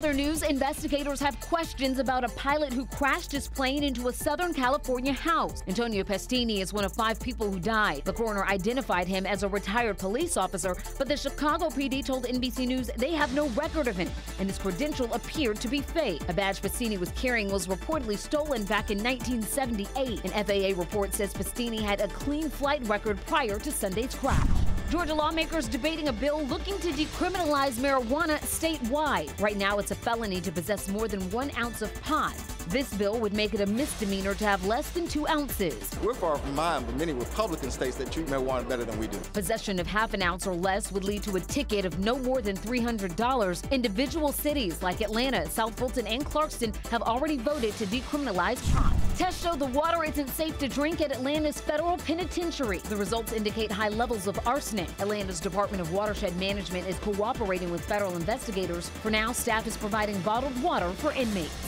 Other news, investigators have questions about a pilot who crashed his plane into a Southern California house. Antonio Pestini is one of 5 people who died. The coroner identified him as a retired police officer, but the Chicago PD told NBC News they have no record of him, and his credential appeared to be fake. A badge Pestini was carrying was reportedly stolen back in 1978. An FAA report says Pestini had a clean flight record prior to Sunday's crash. Georgia lawmakers debating a bill looking to decriminalize marijuana statewide. Right now, it's a felony to possess more than 1 ounce of pot. This bill would make it a misdemeanor to have less than 2 ounces. We're far from mine, but many Republican states that treat marijuana better than we do. Possession of half an ounce or less would lead to a ticket of no more than $300. Individual cities like Atlanta, South Fulton, and Clarkston have already voted to decriminalize pot. Tests show the water isn't safe to drink at Atlanta's federal penitentiary. The results indicate high levels of arsenic. Atlanta's Department of Watershed Management is cooperating with federal investigators. For now, staff is providing bottled water for inmates.